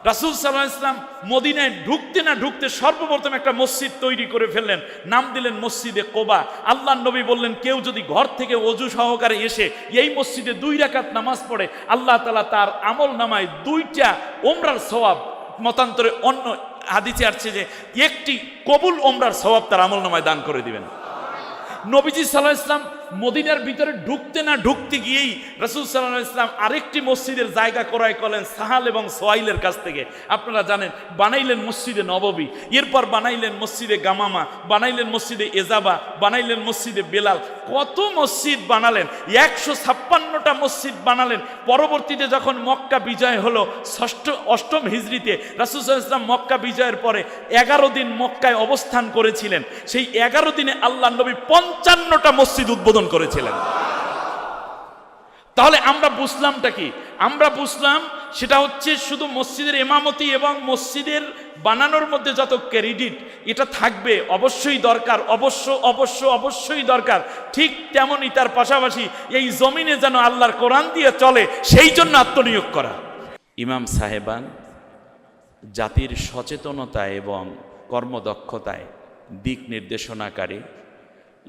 রাসূল সাল্লাল্লাহু আলাইহি ওয়াসাল্লাম মদিনায় ঢুকতে না ঢুকতে সর্বপ্রথম একটা মসজিদ তৈরি করে ফেললেন, নাম দিলেন মসজিদে কোবা। আল্লাহর নবী বললেন, কেউ যদি ঘর থেকে ওযু সহকারে এসে এই মসজিদে 2 রাকাত নামাজ পড়ে, আল্লাহ তাআলা তার আমল নামায় 2টা ওমরার সওয়াব, মতান্তরে অন্য হাদিসে আসছে যে একটি কবুল ওমরার সওয়াব তার আমল নামায় দান করে দিবেন। নবীজি সাল্লাল্লাহু আলাইহি ওয়াসাল্লাম মদিনার ভিতরে ঢুকতে না ঢুকতে গিয়েই রাসূল সাল্লাল্লাহু আলাইহি ওয়াসাল্লাম আরেকটি মসজিদের জায়গা ক্রয় করলেন সাহাল এবং সোয়াইলের কাছ থেকে। আপনারা জানেন, বানাইলেন মসজিদে নববী, এরপর বানাইলেন মসজিদে গামামা, বানাইলেন মসজিদে এজাবা, বানাইলেন মসজিদে বেলাল। কত মসজিদ বানালেন, 156টা মসজিদ বানালেন। পরবর্তীতে যখন মক্কা বিজয় হলো 8ম হিজরিতে, রাসূল সাল্লাল্লাহু আলাইহি ওয়াসাল্লাম মক্কা বিজয়ের পরে 11 দিন মক্কায় অবস্থান করেছিলেন। সেই 11 দিনে আল্লাহর নবী 55টা মসজিদ উদ্বোধন করেছিলেন। তাহলে আমরা বুঝলামটা কি? আমরা বুঝলাম সেটা হচ্ছে শুধু মসজিদের ইমামতি এবং মসজিদের বানানোর মধ্যে যত ক্রেডিট এটা থাকবে অবশ্যই দরকার, অবশ্যই দরকার। ঠিক তেমনই তার পাশাপাশি এই জমিনে যেন আল্লাহর কোরআন দিয়ে চলে সেই জন্য আত্মনিয়োগ করা। ইমাম সাহেবান জাতির সচেতনতা এবং কর্মদক্ষতায় দিক নির্দেশনাকারী,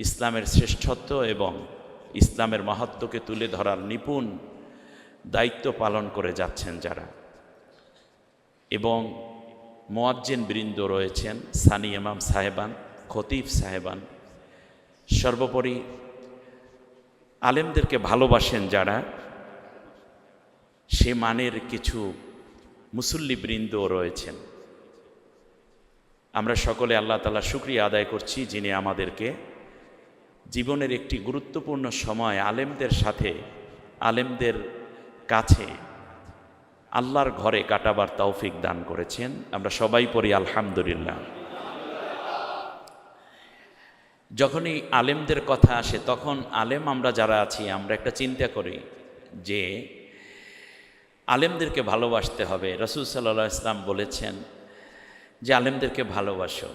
ইসলামের শ্রেষ্ঠত্ব এবং ইসলামের মাহাত্ম্যকে তুলে ধরার নিপুণ দায়িত্ব পালন করে যাচ্ছেন যারা, এবং মুয়াজ্জিন বৃন্দ রয়েছেন, সানি ইমাম সাহেবান, খতিব সাহেবান, সর্বোপরি আলেমদেরকে ভালোবাসেন যারা, সে মানের কিছু মুসল্লি বৃন্দ রয়েছেন। আমরা সকলে আল্লাহ তাআলা শুকরিয়া আদায় করছি, যিনি আমাদেরকে জীবনের একটি গুরুত্বপূর্ণ সময় আলেমদের সাথে, আলেমদের কাছে আল্লাহর ঘরে কাটাবার তৌফিক দান করেছেন। আমরা সবাই পড়ি আলহামদুলিল্লাহ। যখনই আলেমদের কথা আসে তখন আলেম আমরা যারা আছি আমরা একটা চিন্তা করি যে আলেমদেরকে ভালোবাসতে হবে। রাসূল সাল্লাল্লাহু আলাইহি ওয়াসাল্লাম বলেছেন যে আলেমদেরকে ভালোবাসো।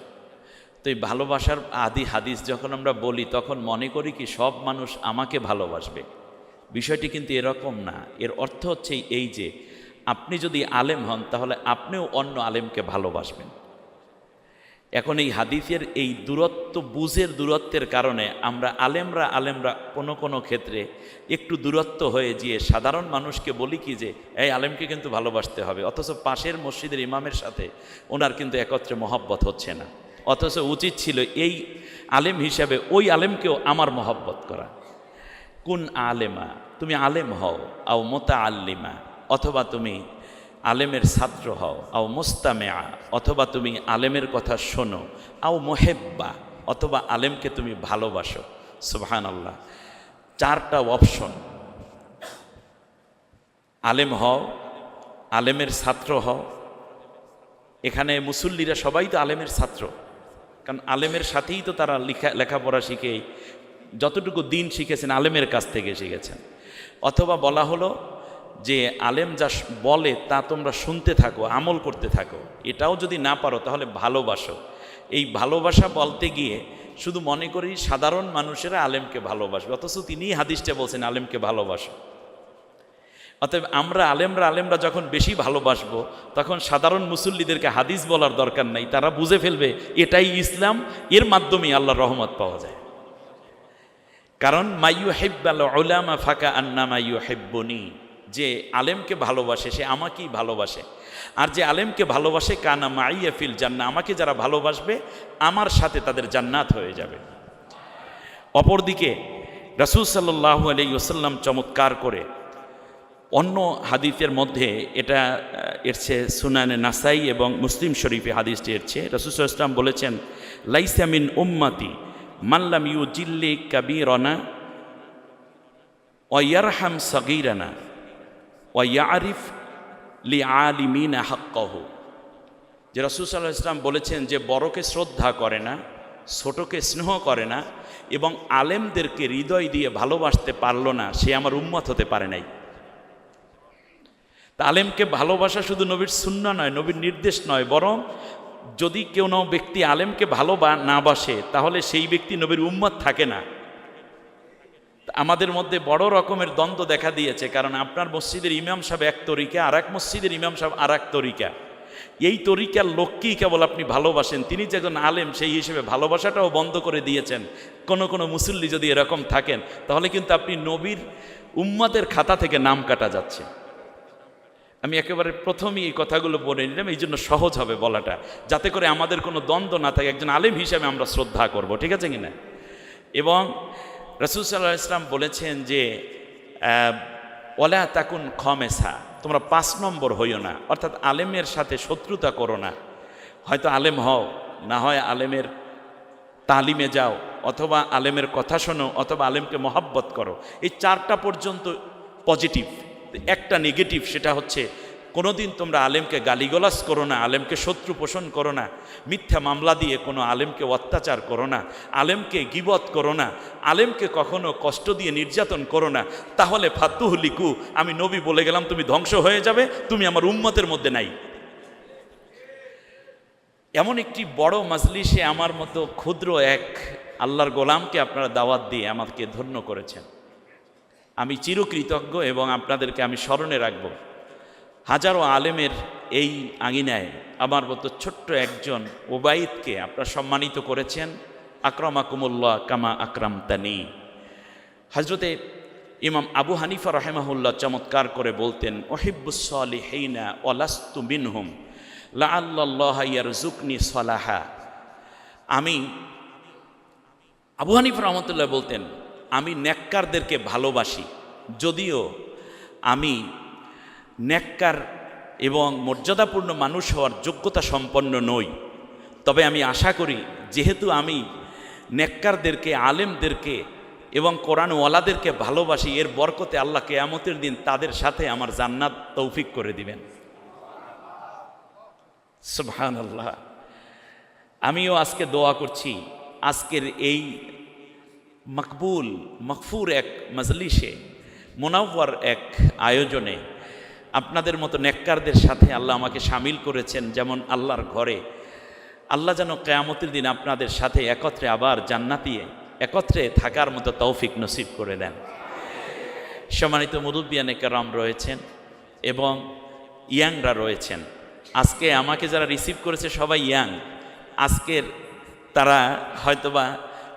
তো এই ভালোবাসার আদি হাদিস যখন আমরা বলি তখন মনে করি কি সব মানুষ আমাকে ভালোবাসবে। বিষয়টি কিন্তু এরকম না। এর অর্থ হচ্ছে এই যে আপনি যদি আলেম হন তাহলে আপনিও অন্য আলেমকে ভালোবাসবেন। এখন এই হাদিসের এই দূরত্ব, বুঝের দূরত্বের কারণে আমরা আলেমরা কোনো ক্ষেত্রে একটু দূরত্ব হয়ে গিয়ে সাধারণ মানুষকে বলি কি যে এই আলেমকে কিন্তু ভালোবাসতে হবে, অথচ পাশের মসজিদের ইমামের সাথে ওনার কিন্তু একত্রে মহব্বত হচ্ছে না। অথচ উচিত ছিল এই আলেম হিসাবে ওই আলেমকেও আমার মহব্বত করা। কুন আলেমা, তুমি আলেম হও, আও মুতাআল্লিমা, অথবা তুমি আলেমের ছাত্র হও, আও মুস্তামিআ, অথবা তুমি আলেমের কথা শোনো, আও মুহিব্বা, অথবা আলেমকে তুমি ভালোবাসো। সুবহানাল্লাহ, 4টা অপশন। আলেম হও, আলেমের ছাত্র হও। এখানে মুসল্লিরা সবাই তো আলেমের ছাত্র, কারণ আলেমের সাথেই তো তারা লেখাপড়া শিখে যতটুকু দিন শিখেছেন আলেমের কাছ থেকে শিখেছেন। অথবা বলা হলো যে আলেম যা বলে তা তোমরা শুনতে থাকো, আমল করতে থাকো। এটাও যদি না পারো তাহলে ভালোবাসো। এই ভালোবাসা বলতে গিয়ে শুধু মনে করি সাধারণ মানুষেরা আলেমকে ভালোবাসবে, অথচ তিনিই হাদিসটা বলছেন আলেমকে ভালোবাসো। অতএব আমরা আলেমরা যখন বেশি ভালোবাসবো তখন সাধারণ মুসল্লিদেরকে হাদিস বলার দরকার নাই, তারা বুঝে ফেলবে এটাই ইসলাম, এর মাধ্যমেই আল্লাহর রহমত পাওয়া যায়। কারণ মাইয়ুহিব্বাল উলামা ফাকা আন্নামা ইউহিব্বুনি, যে আলেমকে ভালোবাসে সে আমাকেই ভালোবাসে, আর যে আলেমকে ভালোবাসে কানা মাইয়া ফিল জান্নাহ, আমাকে যারা ভালোবাসবে আমার সাথে তাদের জান্নাত হয়ে যাবে। অপরদিকে রাসূল সাল্লাল্লাহু আলাইহি ওয়াসাল্লাম চমৎকার করে অন্য হাদিসের মধ্যে, এটা এসছে সুনানে নাসাই এবং মুসলিম শরীফে হাদিসটি এসছে, রাসূল সাল্লাল্লাহু আলাইহি ওয়াসাল্লাম বলেছেন লাইসা মিন উম্মতি মান লাম ইউজিল্লি কাবীরানা ওয়া ইয়ারহাম সাগীরানা ওয়া ইয়ারিফ লিআলিমিনা হাক্কাহু। যে রাসূল সাল্লাল্লাহু আলাইহি ওয়াসাল্লাম বলেছেন যে বড়কে শ্রদ্ধা করে না, ছোটকে স্নেহ করে না এবং আলেমদেরকে হৃদয় দিয়ে ভালোবাসতে পারল না, সে আমার উম্মত হতে পারে নাই। তা আলেমকে ভালোবাসা শুধু নবীর সুন্নাহ নয়, নবীর নির্দেশ নয়, বরং যদি কোনো ব্যক্তি আলেমকে না বাসে তাহলে সেই ব্যক্তি নবীর উম্মত থাকে না। আমাদের মধ্যে বড় রকমের দ্বন্দ্ব দেখা দিয়েছে, কারণ আপনার মসজিদের ইমাম সাহেব এক তরিকা, আর এক মসজিদের ইমাম সাহেব আর এক তরিকা। এই তরিকার লোককেই কেবল আপনি ভালোবাসেন, তিনি যে একজন আলেম সেই হিসেবে ভালোবাসাটাও বন্ধ করে দিয়েছেন। কোনো মুসল্লি যদি এরকম থাকেন তাহলে কিন্তু আপনি নবীর উম্মতের খাতা থেকে নাম কাটা যাচ্ছে। আমি একেবারে প্রথমেই এই কথাগুলো বলে নিলাম, এই জন্য সহজ হবে বলাটা, যাতে করে আমাদের কোনো দ্বন্দ্ব না থাকে, একজন আলেম হিসেবে আমরা শ্রদ্ধা করব, ঠিক আছে কিনা। এবং রাসূল সাল্লাল্লাহু আলাইহি ওয়াসাল্লাম বলেছেন যে ওয়ালা তাকুন খমেসা, তোমরা 5 নম্বর হইও না, অর্থাৎ আলেমের সাথে শত্রুতা করো না। হয়তো আলেম হও, না হয় আলেমের তালিমে যাও, অথবা আলেমের কথা শোনো, অথবা আলেমকে মহাব্বত করো। এই 4টা পর্যন্ত পজিটিভ। একটা নেগেটিভ, সেটা হচ্ছে কোনোদিন তোমরা আলেমকে গালিগালাজ করো না, আলেমকে শত্রু পোষণ করো না, মিথ্যা মামলা দিয়ে কোনো আলেমকে অত্যাচার করো না, আলেমকে গীবত করো না, আলেমকে কখনো কষ্ট দিয়ে নির্যাতন করো না। তাহলে ফাতুহলিকু, আমি নবী বলে গেলাম তুমি ধ্বংস হয়ে যাবে, তুমি আমার উম্মতের মধ্যে নাই। এমন একটি বড় মাজলিসে আমার মতো ক্ষুদ্র এক আল্লাহর গোলামকে আপনারা দাওয়াত দিয়ে আমাকে ধন্য করেছেন। আমি চিরকৃতজ্ঞ এবং আপনাদেরকে আমি স্মরণে রাখব। হাজারো আলেমের এই আঙিনায় আমার মতো ছোট্ট একজন ওবাইদকে আপনারা সম্মানিত করেছেন। আকরামাকুমুল্লাহ কামা আকরামতানি। হযরতে ইমাম আবু হানিফা রাহিমাহুল্লাহ চমৎকার করে বলতেন, ওহিব্বুস সালিহিনা ওয়ালাস্তু মিনহুম লাআল্লাল্লাহা ইয়ারযুকনি সালাহা। আমি আবু হানিফা রাহমাতুল্লাহ বলতেন, আমি নেককারদেরকে ভালোবাসি, যদিও আমি নেককার এবং মর্যাদাপূর্ণ মানুষ হওয়ার যোগ্যতা সম্পন্ন নই, তবে আমি আশা করি যেহেতু আমি নেককারদেরকে, আলেমদেরকে এবং কোরআনওয়ালাদেরকে ভালোবাসি, এর বরকতে আল্লাহ কিয়ামতের দিন তাদের সাথে আমার জান্নাত তৌফিক করে দিবেন। সুবহানাল্লাহ। আমিও আজকে দোয়া করছি, আজকের এই মকবুল মকফুর এক মজলিসে, মুনাওয়ার এক আয়োজনে আপনাদের মতো নেককারদের সাথে আল্লাহ আমাকে শামিল করেছেন। যেমন আল্লাহর ঘরে আল্লাহ যেন কিয়ামতের দিন আপনাদের সাথে একত্রে আবার জান্নাতে একত্রে থাকার মতো তৌফিক নসিব করে দেন। সম্মানিত মুরব্বিয়ানে কেরাম রয়েছেন এবং ইয়াংরা রয়েছেন। আজকে আমাকে যারা রিসিভ করেছে সবাই ইয়াং। আজকের তারা হয়তোবা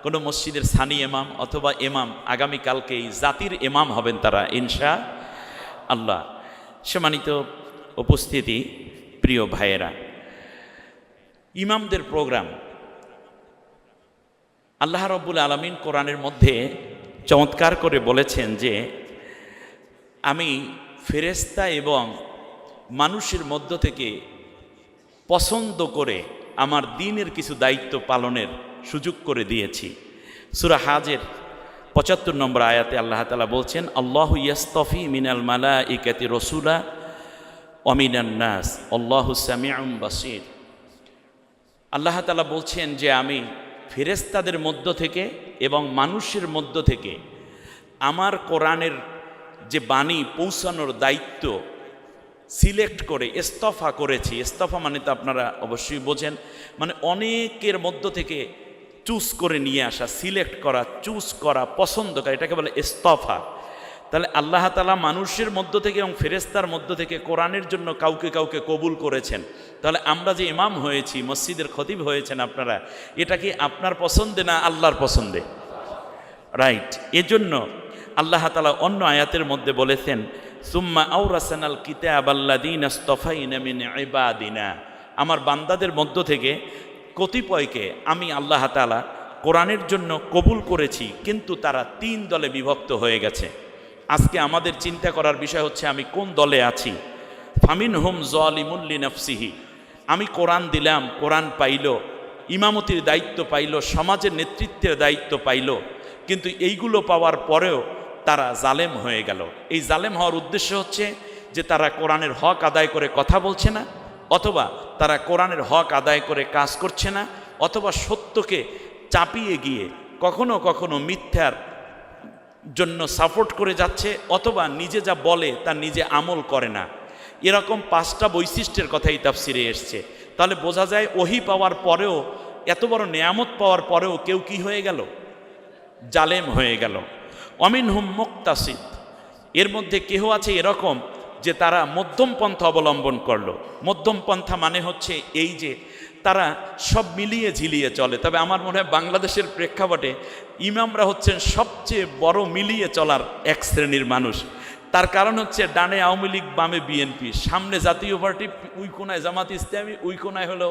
কোনো মসজিদের সানি ইমাম অথবা ইমাম, আগামীকালকে এই জাতির ইমাম হবেন তারা ইনশাআল্লাহ। সম্মানিত উপস্থিতি, প্রিয় ভাইয়েরা, ইমামদের প্রোগ্রাম আল্লাহ রাব্বুল আলামিন কোরআনের মধ্যে চমৎকার করে বলেছেন যে আমি ফেরেশতা এবং মানুষের মধ্য থেকে পছন্দ করে আমার দ্বীনের কিছু দায়িত্ব পালনের সুযোগ করে দিয়েছি। সূরা হাজের 75 নম্বর আয়াতে আল্লাহ তাআলা বলছেন, আল্লাহু ইয়াসতাফি মিনাল মালাইকাতি রাসূলা ওয়া মিনান নাস আল্লাহু সামিউম বাসীর। আল্লাহ তাআলা বলছেন যে আমি ফেরেশতাদের মধ্য থেকে এবং মানুষের মধ্য থেকে আমার কোরআনের যে বাণী পৌঁছানোর দায়িত্ব সিলেক্ট করে ইস্তফা করেছি। ইস্তফা মানে তো আপনারা অবশ্যই বোঝেন, মানে অনেকের মধ্য থেকে চুজ করে নিয়ে আসা, সিলেক্ট করা, চুজ করা, পছন্দ করা, এটাকে বলে ইস্তফা। তাহলে আল্লাহ তাআলা মানুষের মধ্য থেকে এবং ফেরেশতার মধ্য থেকে কোরআনের জন্য কাউকে কাউকে কবুল করেছেন। তাহলে আমরা যে ইমাম হয়েছি, মসজিদের খতিব হয়েছেন আপনারা, এটা কি আপনার পছন্দে না আল্লাহর পছন্দে? রাইট। এজন্য আল্লাহ তাআলা অন্য আয়াতের মধ্যে বলেছেন, সুম্মা আওরাসানাল কিতাবাল্লাযীনা ইসতাফাইনা মিন ইবাদিনা। আমার বান্দাদের মধ্য থেকে কতিপয়কে আমি আল্লাহ তাআলা কোরআনের জন্য কবুল করেছি, কিন্তু তারা 3 দলে বিভক্ত হয়ে গেছে। আজকে আমাদের চিন্তা করার বিষয় হচ্ছে আমি কোন দলে আছি। ফামিনহুম যালিমুল লিনাফসিহি, আমি কোরআন দিলাম, কোরআন পাইল, ইমামতির দায়িত্ব পাইল, সমাজের নেতৃত্বের দায়িত্ব পাইল, কিন্তু এইগুলো পাওয়ার পরেও তারা জালেম হয়ে গেল। এই জালেম হওয়ার উদ্দেশ্য হচ্ছে যে তারা কোরআনের হক আদায় করে কথা বলছে না, অথবা তারা কোরআনের হক আদায় করে কাজ করছে না, অথবা সত্যকে চাপিয়ে গিয়ে কখনো কখনো মিথ্যার জন্য সাপোর্ট করে যাচ্ছে, অথবা নিজে যা বলে তা নিজে আমল করে না। এরকম 5টা বৈশিষ্ট্যের কথাই তাফসিরে এসছে। তাহলে বোঝা যায় ওহী পাওয়ার পরেও, এত বড় নেয়ামত পাওয়ার পরেও কেউ কি হয়ে গেল? জালেম হয়ে গেল। অমিনহুম মুক্তাসিদ, এর মধ্যে কেহ আছে এরকম যে তারা মধ্যম পন্থা অবলম্বন করলো। মধ্যম পন্থা মানে হচ্ছে এই যে তারা সব মিলিয়ে ঝিলিয়ে চলে। তবে আমার মনে হয় বাংলাদেশের প্রেক্ষাপটে ইমামরা হচ্ছেন সবচেয়ে বড় মিলিয়ে চলার এক শ্রেণীর মানুষ। তার কারণ হচ্ছে ডানে আওয়ামী লীগ, বামে বিএনপি, সামনে জাতীয় পার্টি, ওই কোনায় জামাত ইসলামী, ওই কোনায় হলো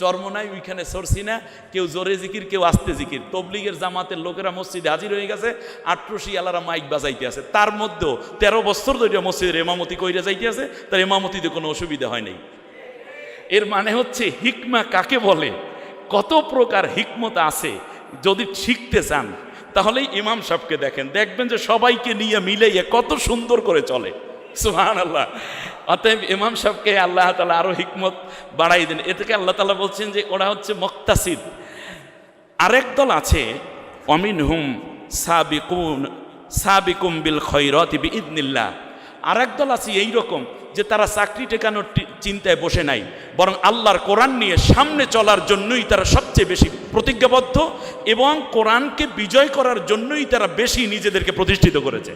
চরমনাই, ওইখানে সরসিনা, কেউ জোরে জিকির, কেউ আস্তে জিকির। তবলিগের জামাতের লোকেরা মসজিদে হাজির হয়ে গেছে, আটরশি আলারা মাইক বাজাইতে আছে। তার মধ্যেও 13 বছর ধরে মসজিদের এমামতি কইরা যাইতে আছে, তার এমামতিতে কোনো অসুবিধা হয় নাই। এর মানে হচ্ছে হিকমা কাকে বলে, কত প্রকার হিকমত আছে। যদি শিখতে চান তাহলেই ইমাম সাহেবকে দেখেন, দেখবেন যে সবাইকে নিয়ে মিলাইয়ে কত সুন্দর করে চলে। সুবহানাল্লাহ। অতএব ইমাম সাহেবকে আল্লাহ তাআলা আরো হিকমত বাড়াই দেন। এটাকে আল্লাহ তাআলা বলছেন যে ওরা হচ্ছে মুক্তাসিদ। আরেক দল আছে অমিনহুম সাবিকুম বিল খৈরাতি বিইذনিল্লাহ। আরেক দল আছে এইরকম যে তারা চাকরি টেকানোর চিন্তায় বসে নাই, বরং আল্লাহর কোরআন নিয়ে সামনে চলার জন্যই তারা সবচেয়ে বেশি প্রতিজ্ঞাবদ্ধ, এবং কোরআনকে বিজয় করার জন্যই তারা বেশি নিজেদেরকে প্রতিষ্ঠিত করেছে।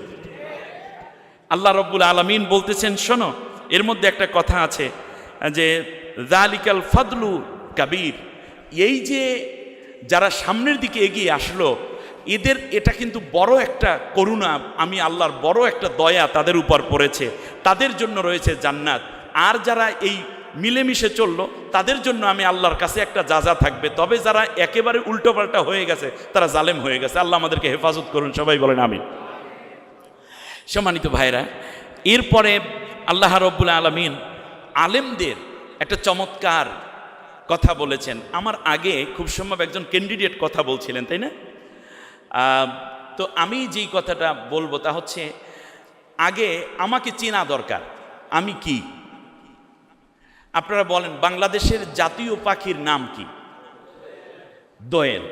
আল্লাহ রব্বুল আলামিন বলতেছেন, শোনো, এর মধ্যে একটা কথা আছে যে যালিকাল ফাদলু কাবীর, এই যে যারা সামনের দিকে এগিয়ে আসলো, এটা কিন্তু বড় একটা করুণা, আমি আল্লাহর বড় একটা দয়া তাদের উপর পড়েছে, তাদের জন্য রয়েছে জান্নাত। আর যারা এই মিলেমিশে চললো তাদের জন্য আমি আল্লাহর কাছে একটা যাজা থাকবে। তবে যারা একেবারে উল্টোপাল্টা হয়ে গেছে তারা জালেম হয়ে গেছে। আল্লাহ আমাদেরকে হেফাজত করুন, সবাই বলেন আমিন। সম্মানিত ভাইরা, এরপরে আল্লাহ রব্বুল আলামিন আলেমদের একটা চমৎকার কথা বলেছেন। আমার আগে খুব সম্ভব একজন ক্যান্ডিডেট কথা বলছিলেন, তাই না? তো আমি যেই কথাটা বলবো তা হচ্ছে, আগে আমাকে চেনা দরকার, আমি কি। আপনারা বলেন বাংলাদেশের জাতীয় পাখির নাম কি? দোয়েল।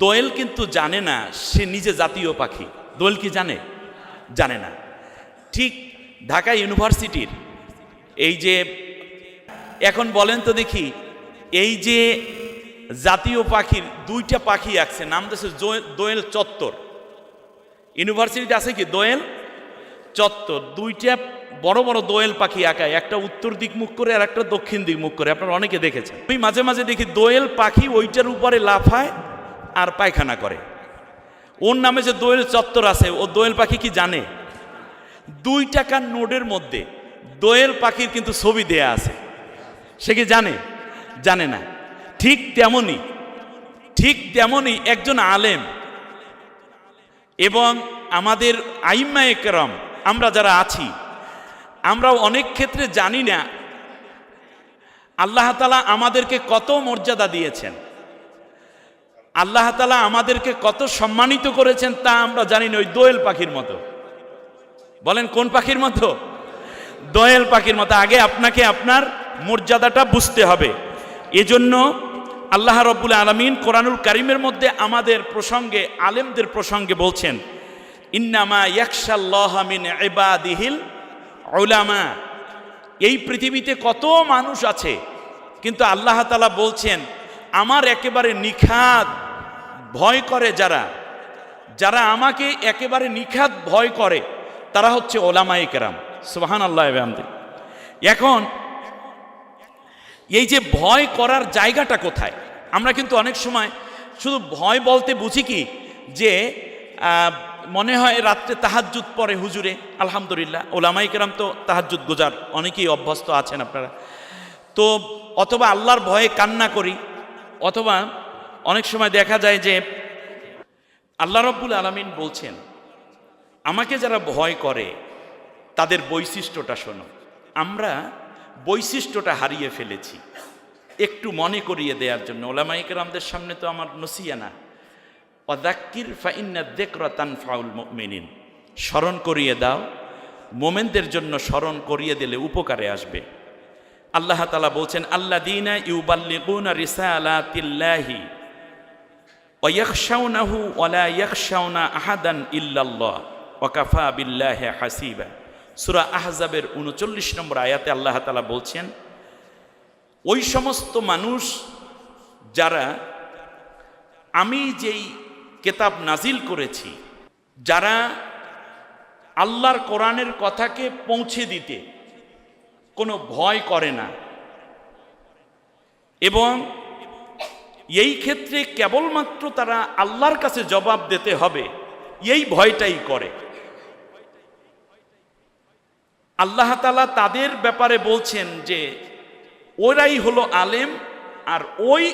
দোয়েল কিন্তু জানে না সে নিজে জাতীয় পাখি। দোয়েল কি জানে? জানে না। ঠিক ঢাকা ইউনিভার্সিটির এই যে, এখন বলেন তো দেখি, এই যে জাতীয় পাখির 2টা পাখি আছে, নাম দিয়েছে দোয়েল চত্বর। ইউনিভার্সিটিতে আছে কি দোয়েল চত্বর, 2টা বড় বড় দোয়েল পাখি আঁকায়, একটা উত্তর দিক মুখ করে আর একটা দক্ষিণ দিক মুখ করে। আপনারা অনেকে দেখেছেন। আমি মাঝে মাঝে দেখি দোয়েল পাখি ওইটার উপরে লাফায় আর পায়খানা করে। ওর নামে যে দোয়েল চত্বর আছে, ও দোয়েল পাখি কি জানে? 2 টাকার নোটের মধ্যে দোয়েল পাখির কিন্তু ছবি দেয়া আছে, সে কি জানে? জানে না। ঠিক তেমনই একজন আলেম এবং আমাদের আইম্মায়ে কেরাম, আমরা যারা আছি, আমরাও অনেক ক্ষেত্রে জানি না আল্লাহ তাআলা আমাদেরকে কত মর্যাদা দিয়েছেন, আল্লাহ তাআলা আমাদেরকে কত সম্মানিত করেছেন, তা আমরা জানি না। ওই দোয়েল পাখির মতো। বলেন কোন পাখির মতো? দোয়েল পাখির মতো। আগে আপনাকে আপনার মর্যাদাটা বুঝতে হবে। এজন্য আল্লাহ রব্বুল আলামিন কোরআনুল কারীমের মধ্যে আমাদের প্রসঙ্গে, আলেমদের প্রসঙ্গে বলছেন, ইন্নামা ইয়াখশাল্লাহা মিন ইবাদিহিল উলামা। এই পৃথিবীতে কত মানুষ আছে, কিন্তু আল্লাহ তাআলা বলছেন আমার একেবারে নিখাত ভয় করে যারা আমাকে একেবারে নিখাত ভয় করে, তারা হচ্ছে উলামায়ে কেরাম। সুবহানাল্লাহ। এখন এই যে ভয় করার জায়গাটা কোথায়? আমরা কিন্তু অনেক সময় শুধু ভয় বলতে বুঝি কি, যে মনে হয় রাত্রে তাহাজ্জুদ পড়ে হুজুরে, আলহামদুলিল্লাহ, উলামায়ে কেরাম তো তাহাজ্জুদ গুজার, অনেকেই অভ্যস্ত আছেন আপনারা তো। অথবা আল্লাহর ভয়ে কান্না করি, অথবা অনেক সময় দেখা যায় যে আল্লাহ রব্বুল আলামিন বলছেন আমাকে যারা ভয় করে তাদের বৈশিষ্ট্যটা শোনো। আমরা বৈশিষ্ট্যটা হারিয়ে ফেলেছি। একটু মনে করিয়ে দেওয়ার জন্য, উলামায়ে কেরামদের সামনে তো আমার নসিহা, ওয়াযাক্কির ফাইন্না যিকরা তানফাউল মুমিনিন, স্মরণ করিয়ে দাও, মোমেনদের জন্য স্মরণ করিয়ে দিলে উপকারে আসবে। আল্লাহ তাআলা বলছেন আল্লাযীনা ইউবাল্লিগুনা রিসালাতিল্লাহি ওয়া ইয়াখশাউনাহু ওয়া লা ইয়াখশাউনা আহাদান ইল্লাল্লাহ ওয়া কাফা বিল্লাহি হাসিবা। সূরা আহজাবের 39 নম্বর আয়াতে আল্লাহ তাআলা বলছেন, ওই সমস্ত মানুষ যারা আমি যেই কিতাব নাজিল করেছি, যারা আল্লাহর কোরআনের কথাকে পৌঁছে দিতে কোনো ভয় করে না, এবং এই ক্ষেত্রে কেবলমাত্র তারা আল্লাহর কাছে জবাব দিতে হবে এই ভয়টাই করে। আল্লাহ তাআলা তাদের ব্যাপারে বলছেন যে ওরাই হলো আলেম, আর ওই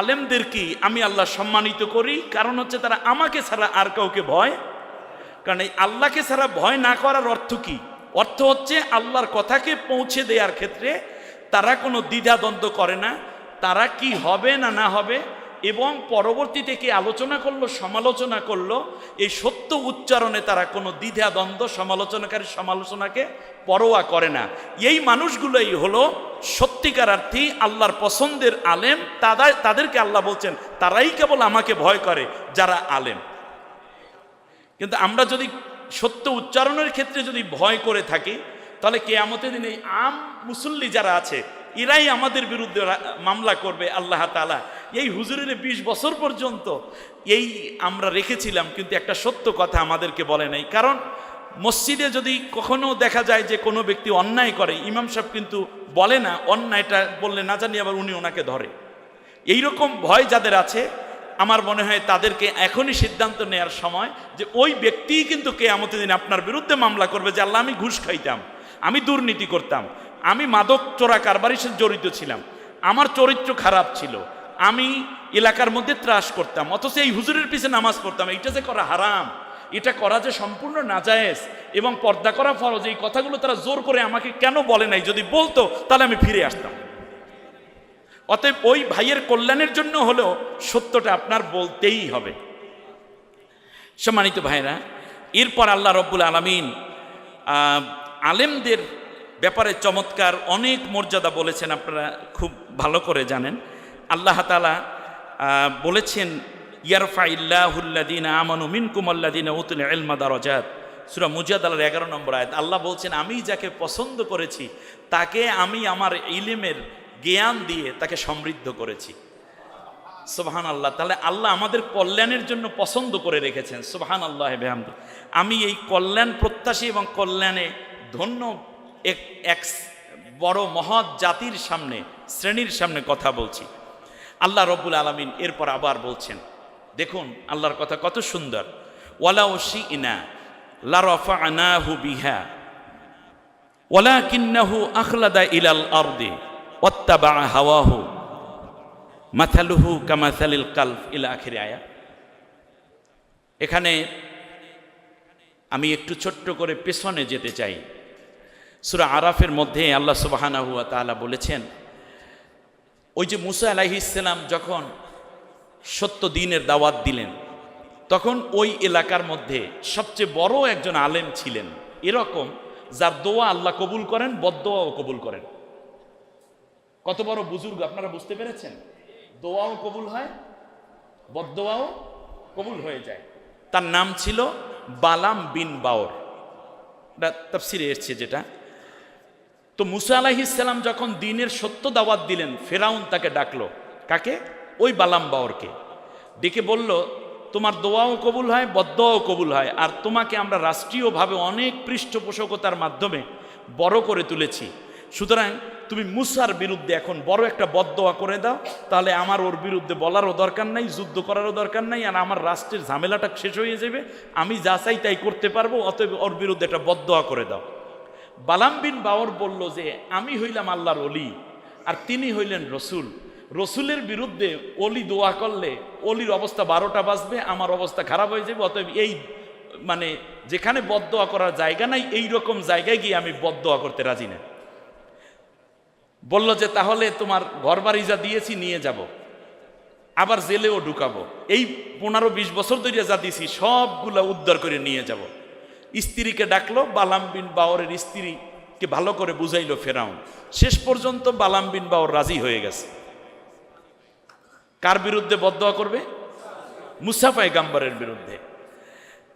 আলেমদেরকেই আমি আল্লাহ সম্মানিত করি, কারণ হচ্ছে তারা আমাকে ছাড়া আর কাউকে ভয়, কারণ এই আল্লাহকে ছাড়া ভয় না করার অর্থ কি? অর্থ হচ্ছে আল্লাহর কথাকে পৌঁছে দেওয়ার ক্ষেত্রে তারা কোনো দ্বিধাদ্বন্দ্ব করে না, তারা কি হবে না না হবে এবং পরবর্তীতে কি আলোচনা করলো সমালোচনা করলো, এই সত্য উচ্চারণে তারা কোনো দ্বিধাদ্বন্দ্ব, সমালোচনাকারী সমালোচনাকে পরোয়া করে না। এই মানুষগুলোই হলো সত্যিকারার্থী আল্লাহর পছন্দের আলেম। তাদেরকে আল্লাহ বলছেন তারাই কেবল আমাকে ভয় করে যারা আলেম। কিন্তু আমরা যদি সত্য উচ্চারণের ক্ষেত্রে যদি ভয় করে থাকি, তাহলে কিয়ামতের দিন এই আম মুসল্লি যারা আছে এরাই আমাদের বিরুদ্ধে মামলা করবে। আল্লাহ তাআলা এই হুজুরের 20 বছর পর্যন্ত এই আমরা রেখেছিলাম, কিন্তু একটা সত্য কথা আমাদেরকে বলে নাই। কারণ মসজিদে যদি কখনো দেখা যায় যে কোনো ব্যক্তি অন্যায় করে, ইমাম সাহেব কিন্তু বলে না, অন্যায়টা বললে না জানি আবার উনি ওনাকে ধরে। এইরকম ভয় যাদের আছে, আমার মনে হয় তাদেরকে এখনই সিদ্ধান্ত নেওয়ার সময় যে ওই ব্যক্তিই কিন্তু কিয়ামতের দিন আপনার বিরুদ্ধে মামলা করবে যে আল্লাহ আমি ঘুষ খাইতাম, আমি দুর্নীতি করতাম, আমি মাদক চোরা কারবারির সাথে জড়িত ছিলাম, আমার চরিত্র খারাপ ছিল, আমি এলাকার মধ্যে ত্রাস করতাম, অথচ এই হুজুরের পিছনে নামাজ পড়তাম, এটা যে করা হারাম, এটা করা যে সম্পূর্ণ নাজায়েজ এবং পর্দা করা ফরজ, এই কথাগুলো তারা জোর করে আমাকে কেন বলে নাই? যদি বলতো তাহলে আমি ফিরে আসতাম। অতএব ওই ভাইয়ের কল্যাণের জন্য হলেও সত্যটা আপনার বলতেই হবে। সম্মানিত ভাইরা, এরপর আল্লাহ রব্বুল আলামিন আলেমদের ব্যাপারে চমৎকার অনেক মর্যাদা বলেছেন, আপনারা খুব ভালো করে জানেন। আল্লাহ তাআলা বলেছেন ইয়ারফাইল্লাহুল্লাযীনা আমানু মিনকুম আল্লাযীনা উতুল ইলমা দারাজাত, সূরা মুজাদালার 11 নম্বর আয়াত। আল্লাহ বলছেন আমি যাকে পছন্দ করেছি তাকে আমি আমার ইলমের জ্ঞান দিয়ে তাকে সমৃদ্ধ করেছি। সুবহানাল্লাহ। তাহলে আল্লাহ আমাদের কল্যাণের জন্য পছন্দ করে রেখেছেন। সুবহানাল্লাহি বিহামদি। আমি এই কল্যাণ প্রত্যাশী এবং কল্যাণে ধন্য এক বড় মহৎ জাতির সামনে, শ্রেণীর সামনে কথা বলছি। আল্লাহ রব্বুল আলামিন এরপর আবার বলছেন, দেখুন আল্লাহর কথা কত সুন্দর, ওয়ালাউ শি'না লারাফা'নাহু বিহা ওয়ালাকিন্নাহু আখলাদা ইলাল আরদি ওয়াত্তাবা'a হাওয়াহু মাথালুহু কামাথালিল কালব ইলা আখির আয়া। এখানে আমি একটু ছোট্ট করে পেছনে যেতে চাই। সূরা আরাফের মধ্যে আল্লাহ সুবহানাহু ওয়া তাআলা বলেছেন, ওই যে মুসা আলাইহিস সালাম যখন সত্য দ্বীনের দাওয়াত দিলেন, তখন ওই এলাকার মধ্যে সবচেয়ে বড় একজন আলেম ছিলেন, এরকম যার দোয়া আল্লাহ কবুল করেন, বদদোয়াও কবুল করেন। কত বড় বুজুর্গ আপনারা বুঝতে পেরেছেন? দোয়াও কবুল হয়, বদদোয়াও কবুল হয়ে যায়। তার নাম ছিল বালাম বিন বাওর, তাফসিরে এসেছে যেটা। তো মুসা আলাইহিস সালাম যখন দ্বীনের সত্য দাওয়াত দিলেন, ফেরাউন তাকে ডাকলো। কাকে? ওই বালাম বাওরকে ডেকে বলল, তোমার দোয়াও কবুল হয়, বদদোয়াও কবুল হয়, আর তোমাকে আমরা রাষ্ট্রীয়ভাবে অনেক পৃষ্ঠপোষকতার মাধ্যমে বড় করে তুলেছি, সুতরাং তুমি মুসার বিরুদ্ধে এখন বড় একটা বদদোয়া করে দাও, তাহলে আমার ওর বিরুদ্ধে বলারও দরকার নাই, যুদ্ধ করারও দরকার নাই, আর আমার রাষ্ট্রের ঝামেলাটা শেষ হয়ে যাবে, আমি যা চাই তাই করতে পারবো, অতএব ওর বিরুদ্ধে একটা বদদোয়া করে দাও। বালাম বিন বাওর বলল যে আমি হইলাম আল্লাহর অলি, আর তিনি হইলেন রসুল, রসুলের বিরুদ্ধে অলি দোয়া করলে অলির অবস্থা 12টা বাজবে, আমার অবস্থা খারাপ হয়ে যাবে, অতএব এই মানে যেখানে বদদোয়া করার জায়গা নাই এই রকম জায়গায় গিয়ে আমি বদদোয়া করতে রাজি না। বলল যে তাহলে তোমার ঘর বাড়ি যা দিয়েছি নিয়ে যাব, আবার জেলেও ঢুকাবো, এই 15-20 বছর ধরে যা দিয়েছি সবগুলা উদ্ধার করে নিয়ে যাব। স্ত্রীকে ডাকলো, বালাম বিন বাওরের স্ত্রীকে ভালো করে বুঝাইলো ফেরাউন। শেষ পর্যন্ত বালাম বিন বাওর রাজি হয়ে গেছে। কার বিরুদ্ধে বদদোয়া করবে? মুসা পয়গম্বরের বিরুদ্ধে।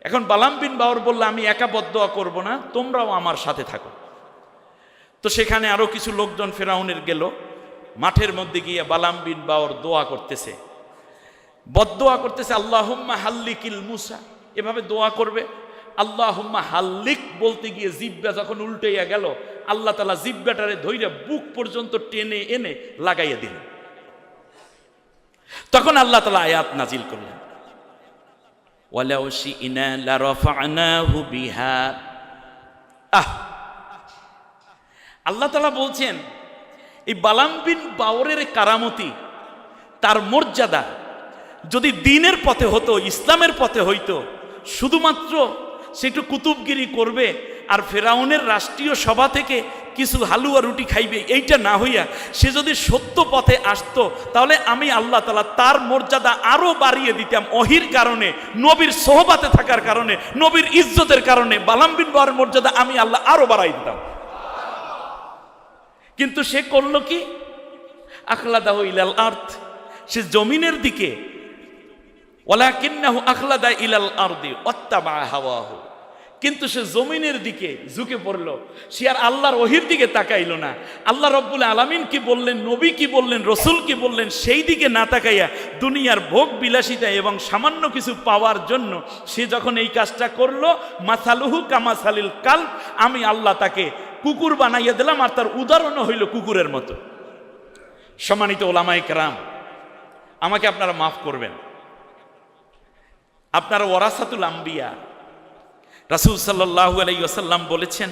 এখন বালাম বিন বাওর বলল আমি একা বদদোয়া করব না, তোমরাও আমার সাথে থাকো। তো সেখানে আরো কিছু লোকজন ফেরাউনের গেল, মাঠের মধ্যে গিয়ে বালাম বিন বাওর দোয়া করতেছে, বদদোয়া করতেছে, আল্লাহুম্মা হাল্লিকিল মুসা, এভাবে দোয়া করবে। আল্লাহুম্মা হাল্লিক বলতে গিয়ে জিহ্বা যখন উল্টাইয়া গেল, আল্লাহ তাআলা জিহ্বাটারে ধইরা বুক পর্যন্ত টেনে এনে লাগাইয়া দিলেন। তখন আল্লাহ তাআলা আয়াত নাজিল করলেন, ওয়ালাউ শি'না লারাফা'নাহু বিহা। আল্লাহ তাআলা বলছেন এই বালাম বিন বাওরের কারামতি, তার মর্যাদা যদি দ্বীনের পথে হতো, ইসলামের পথে হইতো, শুধুমাত্র সে একটু কুতুবগিরি করবে আর ফেরাউনের রাষ্ট্রীয় সভা থেকে কিছু হালুয়া রুটি খাইবে, এইটা না হইয়া সে যদি সত্য পথে আসতো, তাহলে আমি আল্লাহ তাআলা তার মর্যাদা আরো বাড়িয়ে দিতাম। ওহীর কারণে, নবীর সোহবাতে থাকার কারণে, নবীর ইজ্জতের কারণে বালাম বিন বাওরের মর্যাদা আমি আল্লাহ আরো বাড়াই দিতাম। কিন্তু সে করলো কি? আখলাদাহু ইলাল আরদ, সে জমিনের দিকে, ওয়ালাকিন্নাহু আখলাদা ইলাল আরদি ওয়াত্তাবা হাওয়াহু, কিন্তু সে জমিনের দিকে ঝুঁকে পড়লো, সে আর আল্লাহর ওহীর দিকে তাকাইলো না। আল্লাহ রব্বুল আলামিন কি বললেন, নবী কি বললেন, রসুল কি বললেন, সেই দিকে না তাকাইয়া দুনিয়ার ভোগ বিলাসিতা এবং সামান্য কিছু পাওয়ার জন্য সে যখন এই কাজটা করলো, মাসালুহু কামাসালিল কালব, আমি আল্লাহ তাকে কুকুর বানাইয়া দিলাম, আর তার উদাহরণও হইল কুকুরের মতো। সম্মানিত ওলামায়ে কেরাম, আমাকে আপনারা মাফ করবেন, আপনারা ওয়ারাসাতুল আম্বিয়া, রাসূল সাল্লাল্লাহু আলাইহি ওয়াসাল্লাম বলেছেন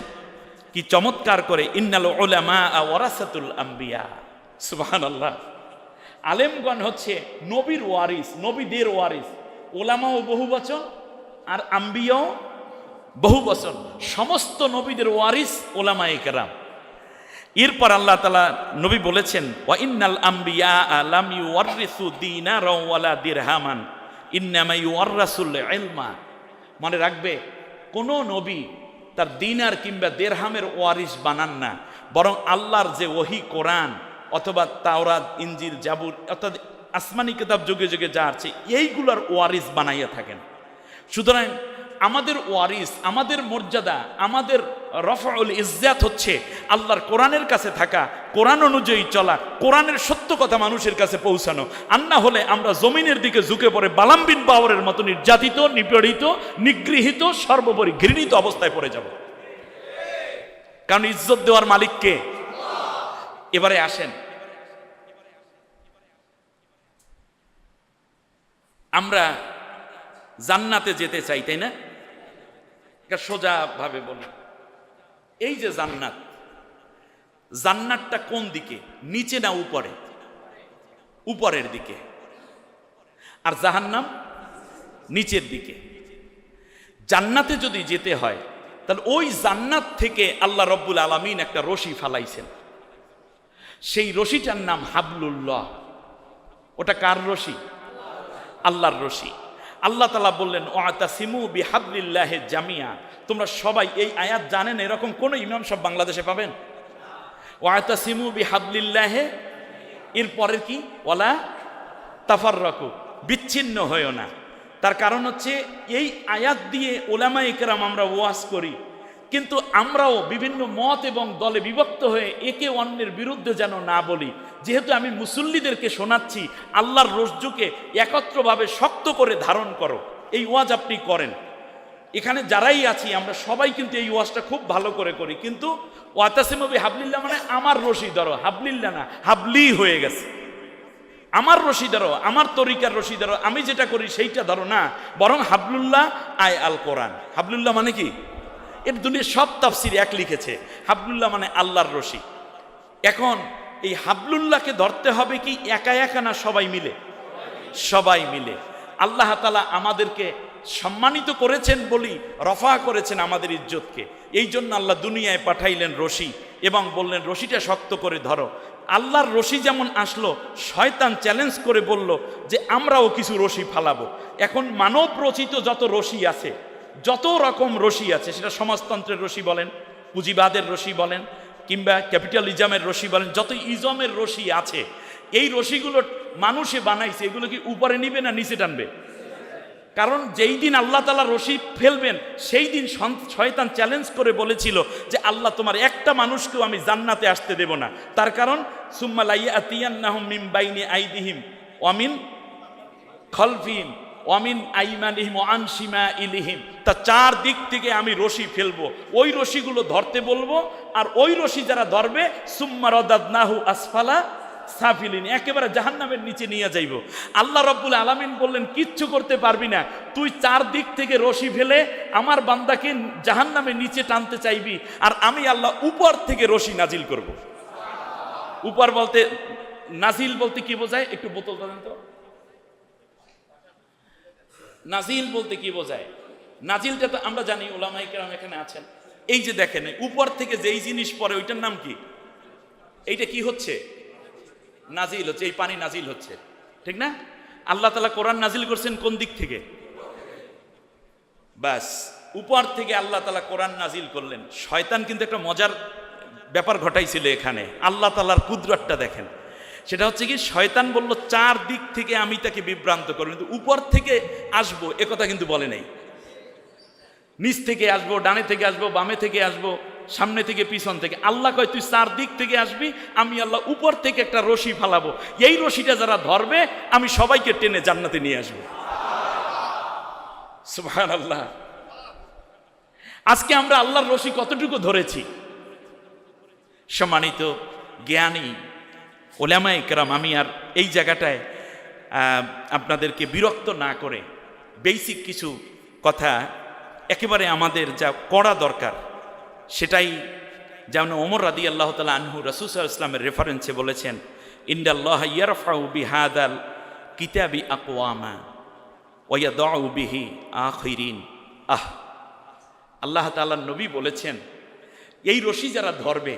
কি চমৎকার করে, ইন্নাল উলামা ওয়ারাসাতুল আম্বিয়া। সুবহানাল্লাহ। আলেমগণ হচ্ছে নবীর ওয়ারিস, নবীদের ওয়ারিস। ওলামাও বহুবচন আর আম্বিয়াও বহুবচন, সমস্ত নবীদের ওয়ারিস ওলামায়ে কেরাম। এরপর আল্লাহ তাআলা নবী বলেছেন, ওয়া ইন্নাল আম্বিয়া লাম ইউওয়ারিসু দীনারাও ওয়ালা দিরহামান ইন্নামা ইউওয়ারাসুল ইলমা। মনে রাখবে, কোন নবী তার দিনার কিংবা দেরহামের ওয়ারিস বানান না, বরং আল্লাহর যে ওহী কোরআন অথবা তাওরাত, ইনজিল, জাবুর অর্থাৎ আসমানি কিতাব যুগে যুগে যা আছে এইগুলোর ওয়ারিস বানাইয়া থাকেন। সুতরাং আমাদের ওয়ারিস, আমাদের মর্যাদা, আমাদের রফাউল ইজ্জাত হচ্ছে আল্লাহর কোরআনের কাছে থাকা, কোরআন অনুযায়ী চলা, কোরআনের সত্য কথা মানুষের কাছে পৌঁছানো। আর না হলে আমরা জমিনের দিকে ঝুঁকে পড়ে বালাম বিন বাওরের মতো নির্যাতিত, নিপীড়িত, নিগৃহীত, সর্বোপরি ঘৃণিত অবস্থায় পড়ে যাব। কারণ ইজ্জত দেওয়ার মালিক কে? এবারে আসেন, আমরা জান্নাতে যেতে চাই, তাই না? সোজা ভাবে বলি, এই যে জান্নাত, জান্নাতটা কোন দিকে? নিচে না উপরে? উপরের দিকে। আর জাহান্নাম নিচের দিকে। জান্নাতে যদি যেতে হয়, তাহলে ওই জান্নাত থেকে আল্লাহ রব্বুল আলামিন একটা রশি ফালাইছেন। সেই রশিটার নাম হাবলুল্লাহ। ওটা কার রশি? আল্লাহর রশি। আল্লাহ তাআলা বললেন, ওয়াতাসিমু বিহাবলিল্লাহি জামিয়া। তোমরা সবাই এই আয়াত জানেন, এরকম কোন ইমাম সব বাংলাদেশে পাবেন? ওয়াতাসিমু বিহাবলিল্লাহি, এর পরের কি? ওয়ালা তাফাররাকু, বিচ্ছিন্ন হয়ো না। তার কারণ হচ্ছে এই আয়াত দিয়ে উলামায়ে কেরাম আমরা ওয়াজ করি, কিন্তু আমরাও বিভিন্ন মত এবং দলে বিভক্ত হয়ে একে অন্যের বিরুদ্ধে যেন না বলি। যেহেতু আমি মুসল্লিদেরকে শোনাচ্ছি, আল্লাহর রজ্জুকে একত্রভাবে শক্ত করে ধারণ করো, এই ওয়াজ আপনি করেন। এখানে যারাই আছি আমরা সবাই কিন্তু এই ওয়াজটা খুব ভালো করে করি, কিন্তু ওয়াতাসিমু বিহাবলিল্লাহ মানে আমার রশি ধরো, হাবলিল্লাহ না, হাবলি হয়ে গেছে। আমার রশি ধরো, আমার তরিকার রশি ধরো, আমি যেটা করি সেইটা ধরো না, বরং হাবলুল্লাহ আয় আল কোরআন। হাবলুল্লাহ মানে কি? এর দুনিয়ার সব তাফসীর এক লিখেছে, হাবলুল্লাহ মানে আল্লাহর রশি। এখন এই হাবলুল্লাহকে ধরতে হবে কি একা একা না সবাই মিলে? সবাই মিলে। আল্লাহ তাআলা আমাদেরকে সম্মানিত করেছেন বলি রফা করেছেন আমাদের ইজ্জতকে। এই জন্য আল্লাহ দুনিয়ায় পাঠাইলেন রশি এবং বললেন রশিটা শক্ত করে ধরো। আল্লাহর রশি যেমন আসলো, শয়তান চ্যালেঞ্জ করে বলল যে আমরাও কিছু রশি ফালাবো। এখন মানব রচিত যত রশি আছে, যত রকম রশি আছে, সেটা সমাজতন্ত্রের রশি বলেন, পুঁজিবাদের রশি বলেন, কিংবা ক্যাপিটালিজমের রশি বলেন, যত ইজমের রশি আছে, এই রশিগুলো মানুষে বানাইছে। এগুলো কি উপরে নিবে না নিচে টানবে? কারণ যেই দিন আল্লাহ তাআলা রশি ফেলবেন, সেই দিন শয়তান চ্যালেঞ্জ করে বলেছিল যে আল্লাহ তোমার একটা মানুষকেও আমি জান্নাতে আসতে দেব না। তার কারণ সুম্মা লাইয়াতিয়ান্নাহুম মিন বাইনি আইদিহিম ওয়া মিন খালফিহিম অমিন আইমানিহিম ওয়া আন শিমাইলিহিম, তা চার দিক থেকে আমি রশি ফেলবো, ওই রশিগুলো ধরতে বলবো, আর ওই রশি যারা ধরবে সুম্মা রাদাদনাহু আসফালা সাফিলিন, একেবারে জাহান্নামের নিচে নিয়ে যাইব। আল্লাহ রাব্বুল আলামিন বললেন কিচ্ছু করতে পারবি না, তুই চার দিক থেকে রশি ফেলে আমার বান্দাকে জাহান্নামের নিচে টানতে চাইবি, আর আমি আল্লাহ উপর থেকে রশি নাজিল করব। উপর বলতে, নাজিল বলতে কি বোঝায়? একটু বোতল দেন তো। নাজিল বলতে কি বোঝায়? নাজিলটা তো আমরা জানি, উলামায়ে কেরাম এখানে আছেন, এই যে দেখেন উপর থেকে যেই জিনিস পড়ে ওইটার নাম কি? এইটা কি হচ্ছে? নাজিল হচ্ছে, এই পানি নাজিল হচ্ছে, ঠিক না? আল্লাহ তাআলা কোরআন নাজিল করছেন কোন দিক থেকে? বাস, উপর থেকে আল্লাহ তাআলা কোরআন নাজিল করলেন। শয়তান কিন্তু একটা মজার ব্যাপার ঘটাইছিল এখানে, আল্লাহ তাআলার কুদরতটা দেখেন। সেটা হচ্ছে কি, শয়তান বলল চার দিক থেকে আমি তাকে বিভ্রান্ত করব, কিন্তু উপর থেকে আসবো এ কথা কিন্তু বলে নাই। নিচ থেকে আসবো, ডানে থেকে আসবো, বামে থেকে আসবো, সামনে থেকে পিছন থেকে। আল্লাহ কয় তুই চার দিক থেকে আসবি, আমি আল্লাহ উপর থেকে একটা রশি ফালাবো, এই রশিটা যারা ধরবে আমি সবাইকে টেনে জান্নাতে নিয়ে আসবো। সুবহানাল্লাহ। আজকে আমরা আল্লাহর রশি কতটুকু ধরেছি? সম্মানিত জ্ঞানী উলামায়ে কেরাম, আমি আর এই জায়গাটায় আপনাদেরকে বিরক্ত না করে বেসিক কিছু কথা একেবারে আমাদের যা পড়া দরকার সেটাই, যেমন ওমর রাদিয়াল্লাহু তাআলা আনহু রাসূল সাল্লাল্লাহু আলাইহি ওয়াসাল্লামের রেফারেন্সে বলেছেন, ইন্নাল্লাহা ইয়ারফাউ বিহাদাল কিতাবি আকওয়ামা ওয়া ইয়াদাউ বিহি আখিরিন। আল্লাহ তাআলার নবী বলেছেন, এই রশি যারা ধরবে,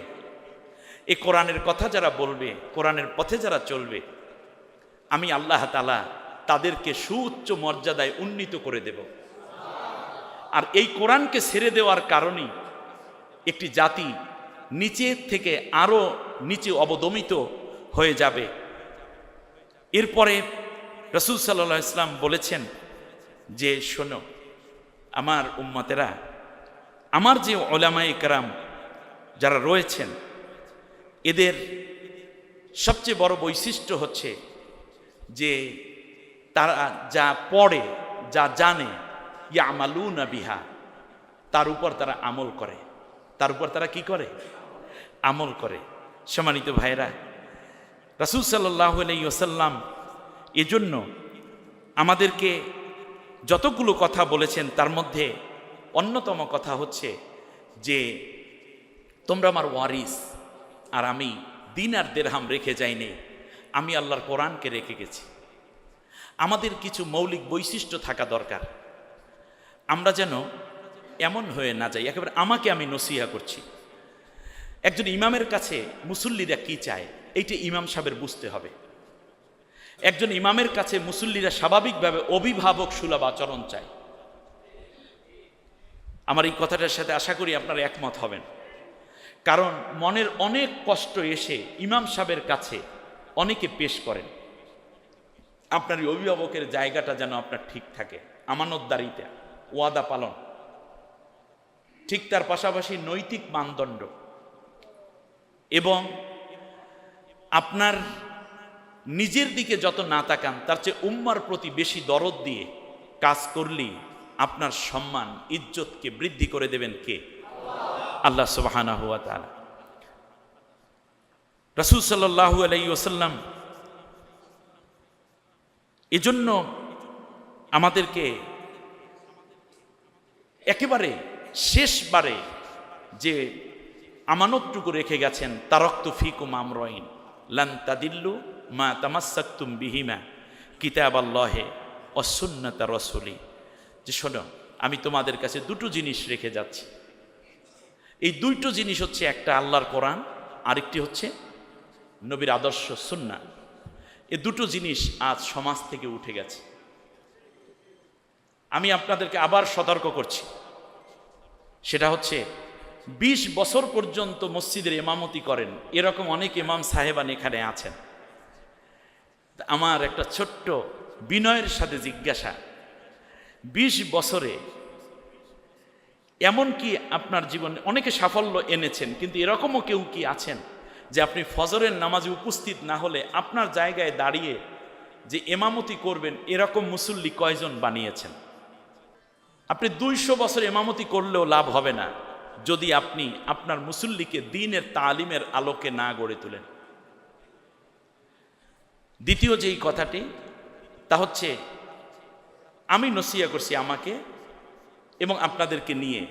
এই কোরআনের কথা যারা বলবে, কোরআনের পথে যারা চলবে, আমি আল্লাহ তাআলা তাদেরকে সুউচ্চ মর্যাদায় উন্নীত করে দেব। আর এই কোরআনকে ছেড়ে দেওয়ার কারণেই একটি জাতি নিচে থেকে আরো নিচে অবদমিত হয়ে যাবে। এরপরে রাসূল সাল্লাল্লাহু আলাইহি ওয়াসাল্লাম বলেছেন যে, শোনো আমার উম্মতেরা, আমার যে উলামায়ে কেরাম যারা রয়েছেন, এদের সবচেয়ে বড় বৈশিষ্ট্য হচ্ছে যে তারা যা পড়ে, যা জানে, ইয়ামালুনা বিহা, তার উপর তারা আমল করে। তার উপর তারা কি করে? আমল করে। সম্মানিত ভাইরা, রাসূল সাল্লাল্লাহু আলাইহি ওয়াসাল্লাম এজন্য আমাদেরকে যতগুলো কথা বলেছেন তার মধ্যে অন্যতম কথা হচ্ছে যে তোমরা আমার ওয়ারিস, আর আমি দিনার দিরহাম রেখে যাইনি, আমি আল্লাহর কোরআনকে রেখে গেছি। আমাদের কিছু মৌলিক বৈশিষ্ট্য থাকা দরকার, আমরা যেন এমন হয়ে না যাই। একেবারে আমাকে আমি নসিহা করছি, একজন ইমামের কাছে মুসল্লিরা কি চায় এইটা ইমাম সাহেবের বুঝতে হবে। একজন ইমামের কাছে মুসল্লিরা স্বাভাবিকভাবে অভিভাবক সুলভ আচরণ চায়। আমার এই কথাটার সাথে আশা করি আপনারা একমত হবেন, কারণ মনের অনেক কষ্ট এসে ইমাম সাহেবের কাছে অনেকে পেশ করেন। আপনার এই অভিভাবকের জায়গাটা যেন আপনার ঠিক থাকে, আমানতদারিতা, ওয়াদা পালন, ঠিক তার পাশাপাশি নৈতিক মানদণ্ড, এবং আপনার নিজের দিকে যত না তাকান তার চেয়ে উম্মার প্রতি বেশি দরদ দিয়ে কাজ করলেই আপনার সম্মান ইজ্জতকে বৃদ্ধি করে দেবেন কে? আল্লাহ সুবহানাহু ওয়া তাআলা। রাসূল সাল্লাল্লাহু আলাইহি ওয়াসাল্লাম এজন্য আমাদেরকে একেবারে শেষবারে যে আমানতটুকু রেখে গেছেন, তারাকতু ফিকুম আমরাইন লান তাদিল্লু মা তামাসসাকতুম বিহিমা কিতাবাল্লাহি ওয়া সুন্নাতা রাসূলি, যে শোনো আমি তোমাদের কাছে দুটো জিনিস রেখে যাচ্ছি। এই দুইটো জিনিস হচ্ছে, একটা আল্লাহর কোরআন, আরেকটি হচ্ছে নবীর আদর্শ সুন্নাহ। এই দুটো জিনিস আজ সমাজ থেকে উঠে গেছে। আমি আপনাদেরকে আবার সতর্ক করছি, সেটা হচ্ছে 20 বছর পর্যন্ত মসজিদের ইমামতি করেন এরকম অনেক ইমাম সাহেবান এখানে আছেন। আমার একটা ছোট্ট বিনয়ের সাথে জিজ্ঞাসা, 20 বছরে এমনকি আপনার জীবনে অনেকে সাফল্য এনেছেন, কিন্তু এরকমও কেউ কি আছেন যে আপনি ফজরের নামাজে উপস্থিত না হলে আপনার জায়গায় দাঁড়িয়ে যে এমামতি করবেন এরকম মুসল্লি কয়জন বানিয়েছেন? আপনি 200 বছর এমামতি করলেও লাভ হবে না যদি আপনি আপনার মুসল্লিকে দ্বীনের তালিমের আলোকে না গড়ে তোলেন। দ্বিতীয় যেই কথাটি, তা হচ্ছে আমি নসিহত করছি আমাকে এবং আপনাদেরকে নিয়ে,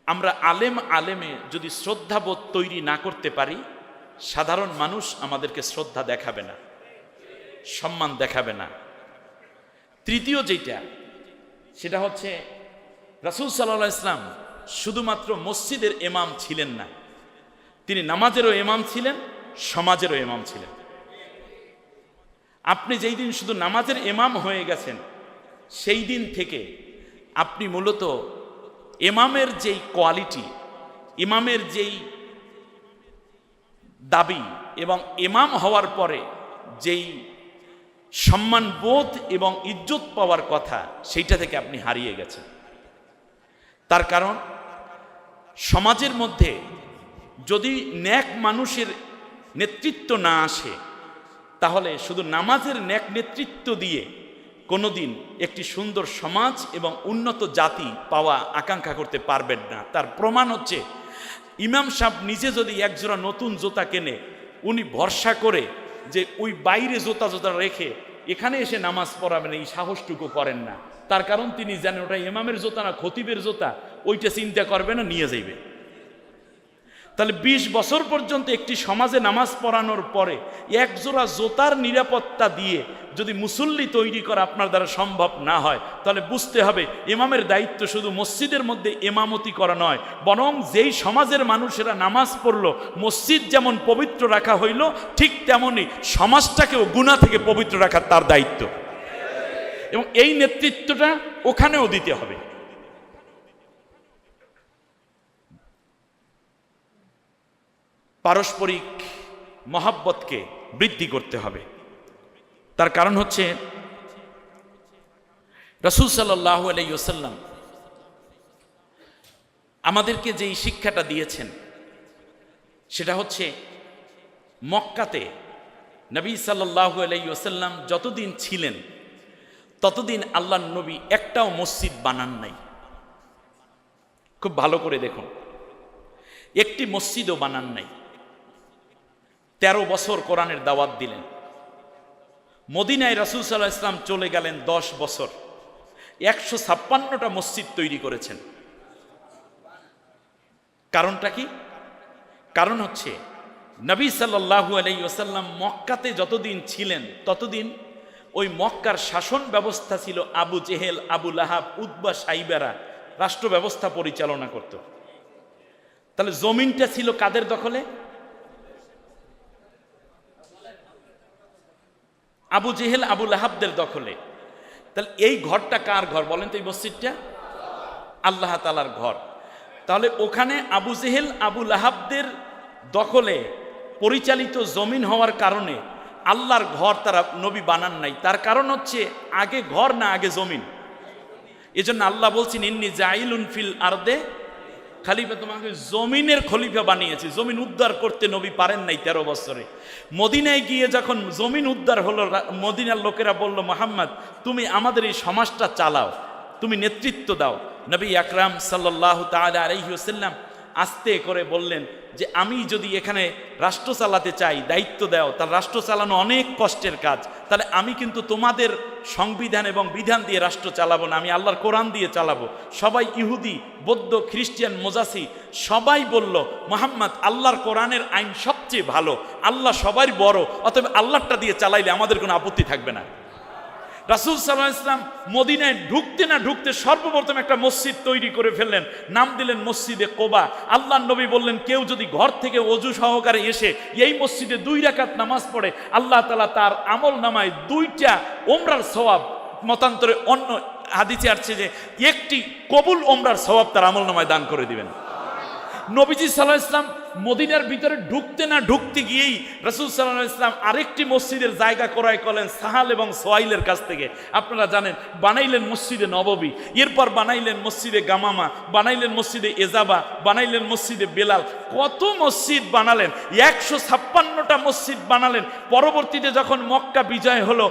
আমরা আলেমে যদি শ্রদ্ধাবোধ তৈরি না করতে পারি, সাধারণ মানুষ আমাদেরকে শ্রদ্ধা দেখাবে না, সম্মান দেখাবে না। তৃতীয় যেটা, সেটা হচ্ছে রাসূল সাল্লাল্লাহু আলাইহি ওয়াসাল্লাম শুধুমাত্র মসজিদের ইমাম ছিলেন না, তিনি নামাজেরও ইমাম ছিলেন, সমাজেরও ইমাম ছিলেন। আপনি যেই দিন শুধু নামাজের ইমাম হয়ে গেছেন, সেই দিন থেকে আপনি মূলত ইমামের যেই কোয়ালিটি, ইমামের যেই দাবি এবং ইমাম হওয়ার পরে যেই সম্মানবোধ এবং ইজ্জত পাওয়ার কথা, সেইটা থেকে আপনি হারিয়ে গেছেন। তার কারণ সমাজের মধ্যে যদি নেক মানুষের নেতৃত্ব না আসে, তাহলে শুধু নামাজের নেক নেতৃত্ব দিয়ে কোনোদিন একটি সুন্দর সমাজ এবং উন্নত জাতি পাওয়া আকাঙ্ক্ষা করতে পারবেন না। তার প্রমাণ হচ্ছে ইমাম সাহেব নিজে যদি একজোড়া নতুন জুতা কেনে, উনি ভরসা করে যে ওই বাইরে জুতা রেখে এখানে এসে নামাজ পড়াবেন, এই সাহসটুকু করেন না। তার কারণ তিনি জানেন ওটা ইমামের জুতা না খতিবের জুতা, ওইটা চিন্তা করবে না, নিয়ে যাইবে। তাহলে 20 বছর পর্যন্ত একটি সমাজে নামাজ পড়ানোর পরে একজোড়া জোতার নিরাপত্তা দিয়ে যদি মুসল্লি তৈরি করা আপনার দ্বারা সম্ভব না হয়, তাহলে বুঝতে হবে ইমামের দায়িত্ব শুধু মসজিদের মধ্যে ইমামতি করা নয়, বরং যেই সমাজের মানুষেরা নামাজ পড়ল, মসজিদ যেমন পবিত্র রাখা হইল, ঠিক তেমনি সমাজটাকেও গুনাহ থেকে পবিত্র রাখা তার দায়িত্ব, এবং এই নেতৃত্বটা ওখানেও দিতে হবে। পারস্পরিক মহাব্বতকে বৃদ্ধি করতে হবে। তার কারণ হচ্ছে রাসূল সাল্লাল্লাহু আলাইহি ওয়াসাল্লাম আমাদেরকে যেই শিক্ষাটা দিয়েছেন, সেটা হচ্ছে মক্কাতে নবী সাল্লাল্লাহু আলাইহি ওয়াসাল্লাম যতদিন ছিলেন ততদিন আল্লাহর নবী একটাও মসজিদ বানান নাই। খুব ভালো করে দেখুন, একটি মসজিদও বানান নাই। 13 বছর কোরআনের দাওয়াত দিলেন। মদিনায় রাসূল সাল্লাল্লাহু আলাইহি ওয়াসাল্লাম চলে গেলেন 10 বছর, 156টা মসজিদ তৈরি করেছেন। কারণটা কি? কারণ হচ্ছে নবী সাল্লাল্লাহু আলাইহি ওয়াসাল্লাম মক্কাতে যতদিন ছিলেন ততদিন ওই মক্কার শাসন ব্যবস্থা ছিল আবু জেহেল, আবু লাহাব, উতবা, সাইবারা রাষ্ট্র ব্যবস্থা পরিচালনা করত। তাহলে জমিনটা ছিল কাদের দখলে? আবু জেহেল, আবু লাহাবদের দখলে। তাহলে এই ঘরটা কার ঘর বলেন তো? এই মসজিদটা আল্লাহ তাআলার ঘর। তাহলে ওখানে আবু জেহেল, আবু লাহাবদের দখলে পরিচালিত জমিন হওয়ার কারণে আল্লাহর ঘর তারা নবী বানান নাই। তার কারণ হচ্ছে আগে ঘর না আগে জমিন। এজন্য আল্লাহ বলছেন ইন্নী জাইলুন ফিল আরদে খলিফা, তোমাকে জমিনের খলিফা বানিয়েছি। জমিন উদ্ধার করতে নবী পারেন নাই 13 বছরে। মদিনায় গিয়ে যখন জমিন উদ্ধার হলো, মদিনার লোকেরা বলল, মুহাম্মদ তুমি আমাদের এই সমাজটা চালাও, তুমি নেতৃত্ব দাও। নবী আকরাম সাল্লাল্লাহু তাআলা আলাইহি ওয়াসাল্লাম আস্তে করে বললেন যে আমি যদি এখানে রাষ্ট্র চালাতে চাই, দায়িত্ব দাও, তার রাষ্ট্র চালানো অনেক কষ্টের কাজ। তাহলে আমি কিন্তু তোমাদের সংবিধান এবং বিধান দিয়ে রাষ্ট্র চালাবো না, আমি আল্লাহর কোরআন দিয়ে চালাবো। সবাই ইহুদি, বৌদ্ধ, খ্রিস্টান, মোজাসি সবাই বলল, মুহাম্মদ আল্লাহর কোরআনের আইন সবচেয়ে ভালো, আল্লাহ সবার বড়, অতএব আল্লাহটা দিয়ে চালাইলে আমাদের কোনো আপত্তি থাকবে না। রাসূল সাল্লাল্লাহু আলাইহি ওয়াসাল্লাম মদিনায় ঢুকতে না ঢুকতে সর্বপ্রথম একটা মসজিদ তৈরি করে ফেললেন, নাম দিলেন মসজিদে কোবা। আল্লাহর নবী বললেন, কেউ যদি ঘর থেকে ওযু সহকারে এসে এই মসজিদে 2 রাকাত নামাজ পড়ে, আল্লাহ তাআলা তার আমল নামায় 2টা ওমরার সওয়াব, মতান্তরে অন্য হাদিসে আসছে যে একটি কবুল ওমরার সওয়াব তার আমল নামায় দান করে দিবেন। নবীজি সাল্লাল্লাহু আলাইহি ওয়াসাল্লাম মদিনার ভিতরে ঢুকতে না ঢুকতে গিয়েই রাসূল সাল্লাল্লাহু আলাইহি ওয়াসাল্লাম আরেকটি মসজিদের জায়গা ক্রয় করলেন সাহাল এবং সোহাইলের কাছ থেকে। আপনারা জানেন, বানাইলেন মসজিদে নববী, এরপর বানাইলেন মসজিদে গামামা, বানাইলেন মসজিদে এজাবা, বানাইলেন মসজিদে বেলাল। কত মসজিদ বানালেন, 156টা মসজিদ বানালেন। পরবর্তীতে যখন মক্কা বিজয় হলো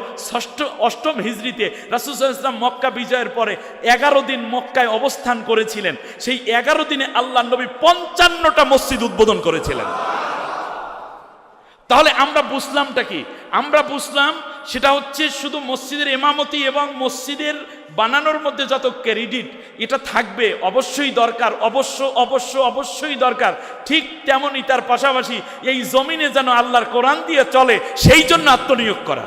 অষ্টম হিজরিতে, রাসূল সাল্লাল্লাহু আলাইহি ওয়াসাল্লাম মক্কা বিজয়ের পরে 11 দিন মক্কায় অবস্থান করেছিলেন। সেই 11 দিনে আল্লাহ নবী 55টা মসজিদ উদ্বোধন করেছিলেন। তাহলে আমরা বুঝলামটা কি? আমরা বুঝলাম সেটা হচ্ছে শুধু মসজিদের ইমামতি এবং মসজিদের বানানোর মধ্যে যত ক্রেডিট এটা থাকবে অবশ্যই দরকার, অবশ্যই দরকার। ঠিক তেমনই তার পাশাপাশি এই জমিনে যেন আল্লাহর কোরআন দিয়ে চলে সেই জন্য আত্মনিয়োগ করা।